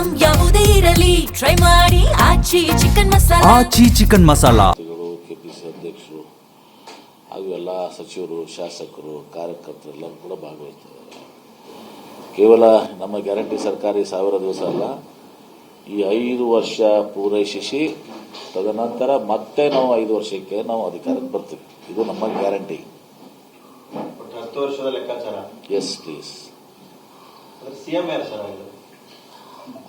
Item ಯಾವುದೇ ಇರಲಿ try ಮಾಡಿ ಆಚಿ ಚಿಕನ್ ಮಸಾಲಾ. ಆಚಿ ಚಿಕನ್ ಮಸಾಲಾ. ಕೆಪಿಸಿಸಿ ಅಧ್ಯಕ್ಷರು ಹಾಗೂ ಎಲ್ಲ ಸಚಿವರು, ಶಾಸಕರು, ಕಾರ್ಯಕರ್ತರು ಎಲ್ಲರೂ ಕೂಡ ಭಾಗವಹಿಸ್ತಾರೆ. ಕೇವಲ ನಮ್ಮ ಗ್ಯಾರಂಟಿ ಸರ್ಕಾರಿ 1000 ದಿವಸ ಅಲ್ಲ, ಈ 5 ವರ್ಷ ಪೂರೈಸಿ ತದನಂತರ ಮತ್ತೆ ನಾವು 5 ವರ್ಷಕ್ಕೆ ನಾವು ಅಧಿಕಾರಕ್ಕೆ ಬರ್ತೀವಿ. ಇದು ನಮ್ಮ ಗ್ಯಾರಂಟಿ. 10 ವರ್ಷದ ಲೆಕ್ಕಾಚಾರ. Yes please. ಸಿಎಂ ಯಾರು ಸರ್?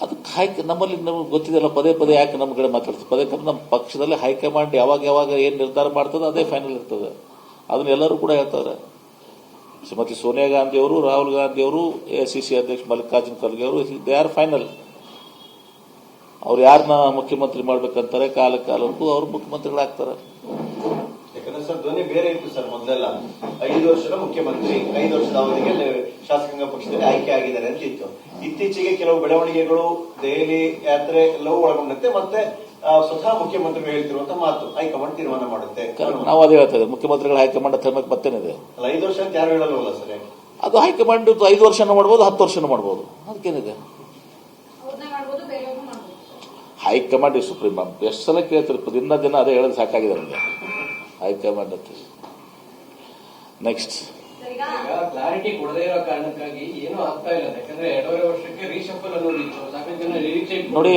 ಅದಕ್ಕೆ ನಮ್ಮಲ್ಲಿ ನಮಗೆ ಗೊತ್ತಿದೆಯಲ್ಲ, ಪದೇ ಪದೇ ಯಾಕೆ ನಮ್ಮ ಕಡೆ ಮಾತಾಡ್ತೀವಿ? ಪದೇ ಪದೇ ನಮ್ಮ ಪಕ್ಷದಲ್ಲಿ ಹೈಕಮಾಂಡ್ ಯಾವಾಗ ಏನು ನಿರ್ಧಾರ ಮಾಡ್ತದೆ ಅದೇ ಫೈನಲ್ ಇರ್ತದೆ. ಅದನ್ನ ಎಲ್ಲರೂ ಕೂಡ ಹೇಳ್ತಾರೆ. ಶ್ರೀಮತಿ ಸೋನಿಯಾ ಗಾಂಧಿ ಅವರು, ರಾಹುಲ್ ಗಾಂಧಿ ಅವರು, ಎಐಸಿಸಿ ಅಧ್ಯಕ್ಷ ಮಲ್ಲಿಕಾರ್ಜುನ್ ಖರ್ಗೆ ಅವರು, ದೇ ಆರ್ ಫೈನಲ್. ಅವ್ರು ಯಾರನ್ನ ಮುಖ್ಯಮಂತ್ರಿ ಮಾಡ್ಬೇಕಂತಾರೆ, ಕಾಲಕ್ಕೂ ಅವ್ರು ಮುಖ್ಯಮಂತ್ರಿಗಳಾಗ್ತಾರೆ. ಯಾಕಂದ್ರೆ ಸರ್ ಧ್ವನಿ ಬೇರೆ ಇತ್ತು ಸರ್. ಮೊದಲೆಲ್ಲ 5 ವರ್ಷದ ಮುಖ್ಯಮಂತ್ರಿ, 5 ವರ್ಷದ ಅವಧಿಗೆ ಶಾಸಕಾಂಗ ಪಕ್ಷದಲ್ಲಿ ಆಯ್ಕೆ ಆಗಿದ್ದಾರೆ ಅಂತ ಇತ್ತು. ಇತ್ತೀಚೆಗೆ ಕೆಲವು ಬೆಳವಣಿಗೆಗಳು, ದೆಹಲಿ ಯಾತ್ರೆ ಎಲ್ಲವೂ ಒಳಗೊಂಡಂತೆ ಮತ್ತೆ ಸ್ವತಃ ಮುಖ್ಯಮಂತ್ರಿಗಳು ಹೇಳ್ತಿರುವಂತ ಮಾತು ಹೈಕಮಾಂಡ್ ತೀರ್ಮಾನ ಮಾಡುತ್ತೆ. ನಾವು ಅದೇ ಹೇಳ್ತಾ ಇದ್ದೇವೆ, ಮುಖ್ಯಮಂತ್ರಿಗಳ ಹೈಕಮಾಂಡ್ ಅಂತ ಮತ್ತೇನಿದೆ? 5 ವರ್ಷ ಅಂತ ಯಾರು ಹೇಳಲ್ವಲ್ಲ ಸರ್? ಅದು ಹೈಕಮಾಂಡ್ 5 ವರ್ಷನೂ ಮಾಡ್ಬೋದು, 10 ವರ್ಷನೂ ಮಾಡ್ಬೋದು. ಅದಕ್ಕೇನಿದೆ? ಹೈಕಮಾಂಡ್ ಈ ಸುಪ್ರೀಂ. ಎಷ್ಟು ಸಲ ಕೇಳ್ತಿರ್ಬೋದು, ದಿನ ಅದೇ ಹೇಳೋದು ಸಾಕಾಗಿದೆ ನಮಗೆ. ಹೈಕಮಾಂಡ್ ಅಂತ ನೆಕ್ಸ್ಟ್ ಕ್ಲಾರಿಟಿ ಕೊಡದೇ ಇರೋ ಕಾರಣಕ್ಕಾಗಿ ಏನೂ ಆಗ್ತಾ ಇಲ್ಲ. ಯಾಕಂದ್ರೆ 2.5 ವರ್ಷಕ್ಕೆ ರೀಶಫಲ್ ಅನ್ನೋದಿತ್ತು, ಸಾಕಷ್ಟು ಜನ ರಿಜೆಕ್ಟ್ ನೋಡಿ,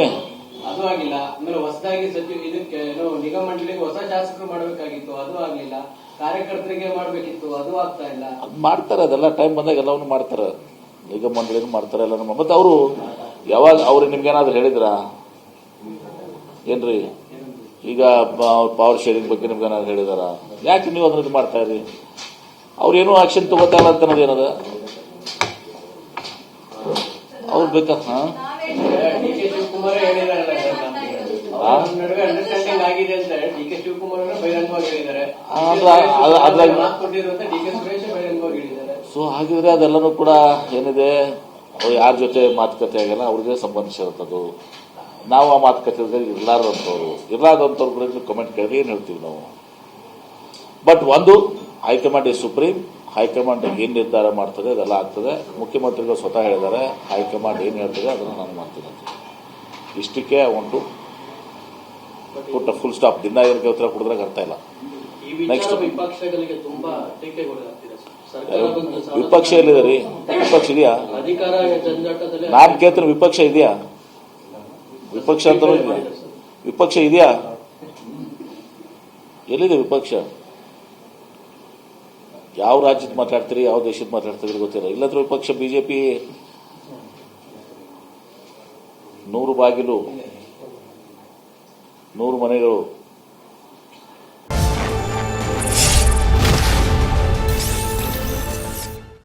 ಅದು ಆಗಿಲ್ಲ. ಆಮೇಲೆ ಹೊಸದಾಗಿ ಇದಕ್ಕೆ ಏನೋ ನಿಗಮ ಮಂಡಳಿಗೆ ಹೊಸ ಶಾಸಕರು ಮಾಡಬೇಕಾಗಿತ್ತು, ಅದು ಆಗ್ಲಿಲ್ಲ. ಕಾರ್ಯಕರ್ತರಿಗೆ ಮಾಡಬೇಕಿತ್ತು, ಅದು ಆಗ್ತಾ ಇಲ್ಲ. ಅದು ಮಾಡ್ತಾರೆ, ಅದೆಲ್ಲ ಟೈಮ್ ಬಂದಾಗ ಎಲ್ಲವನ್ನೂ ಮಾಡ್ತಾರೆ. ನಿಗಮ ಮಂಡಳಿನೂ ಮಾಡ್ತಾರೆ ಎಲ್ಲ. ಮತ್ತೆ ಅವರು ಯಾವಾಗ ಅವ್ರು ನಿಮ್ಗೇನಾದ್ರು ಹೇಳಿದ್ರ ಏನ್ರಿ? ಈಗ ಪವರ್ ಶೇರಿಂಗ್ ಬಗ್ಗೆ ನಿಮ್ಗೇನಾದ್ರು ಹೇಳಿದಾರ? ಯಾಕೆ ನೀವು ಅದನ್ನ ಮಾಡ್ತಾ ಇರಿ? ಅವ್ರೇನೂ ಆಕ್ಷನ್ ತಗೋತಾ ಇಲ್ಲ ಅಂತ ಅನ್ನೋದು ಏನದ? ಅವ್ರು ಬೇಕಾ? ಡಿ ಕೆ ಶಿವಕುಮಾರ್ ಹೇಳಿದಾರಲ್ಲ ನಡುವೆ ಅಂಡರ್ಸ್ಟ್ಯಾಂಡಿಂಗ್ ಆಗಿದೆ ಅಂತ ಡಿ ಕೆ ಶಿವಕುಮಾರ್ ಬಹಿರಂಗವಾಗಿ ಹೇಳಿದ್ದಾರೆ. ಮಾತು ಕೊಟ್ಟಿರುವಂತ ಡಿ ಕೆ ಸುರೇಶ್ ಬಹಿರಂಗವಾಗಿ ಹೇಳಿದ್ದಾರೆ. ಸೊ ಹಾಗಿದ್ರೆ ಅದೆಲ್ಲನೂ ಕೂಡ ಏನಿದೆ, ಅವ್ರು ಯಾರ ಜೊತೆ ಮಾತುಕತೆ ಆಗಿಲ್ಲ, ಅವ್ರಿಗೆ ಸಂಬಂಧಿಸಿರುತ್ತದು. ನಾವು ಆ ಮಾತುಕತೆ ಇರ್ಲಾರ್ದಂಥವ್ರು ಕೂಡ ಕಮೆಂಟ್ ಕೇಳಿದ್ರೆ ಏನು ಹೇಳ್ತೀವಿ ನಾವು? ಬಟ್ ಒಂದು, ಹೈಕಮಾಂಡ್ ಈ ಸುಪ್ರೀಂ. ಹೈಕಮಾಂಡ್ ಏನು ನಿರ್ಧಾರ ಮಾಡ್ತದೆ ಅದೆಲ್ಲ ಆಗ್ತದೆ. ಮುಖ್ಯಮಂತ್ರಿಗಳು ಸ್ವತಃ ಹೇಳಿದ್ದಾರೆ, ಹೈಕಮಾಂಡ್ ಏನು ಹೇಳ್ತದೆ ಅದನ್ನು ನಾನು ಮಾಡ್ತೀನಿ ಅಂತ. ಇಷ್ಟಕ್ಕೆ ಉಂಟು ಪುಟ್ಟ ಫುಲ್ ಸ್ಟಾಪ್. ದಿನ ಏನಕ್ಕೆ ಉತ್ತರ ಕೊಡಿದ್ರೆ ಅರ್ಥ ಇಲ್ಲ. ನೆಕ್ಸ್ಟ್ ವಿಪಕ್ಷಗಳಿಗೆ ತುಂಬಾ ವಿಪಕ್ಷ ಎಲ್ಲಿದೆ ರೀ? ವಿಪಕ್ಷ ಇದೆಯಾ? ಅಧಿಕಾರ ಜಂಜಾಟದಲ್ಲಿ ನಾನು ಕೇಳ್ತೀನಿ, ವಿಪಕ್ಷ ಇದೆಯಾ? ವಿಪಕ್ಷ ಅಂತ ವಿಪಕ್ಷ ಇದೆಯಾ? ಎಲ್ಲಿದೆ ವಿಪಕ್ಷ? ಯಾವ ರಾಜ್ಯದ ಮಾತಾಡ್ತೀರಿ, ಯಾವ ದೇಶದ ಮಾತಾಡ್ತೀರಿ ಗೊತ್ತಿಲ್ಲ. ಇಲ್ಲಂದ್ರೆ ವಿಪಕ್ಷ ಬಿಜೆಪಿ 100 ಬಾಗಿಲು 100 ಮನೆಗಳು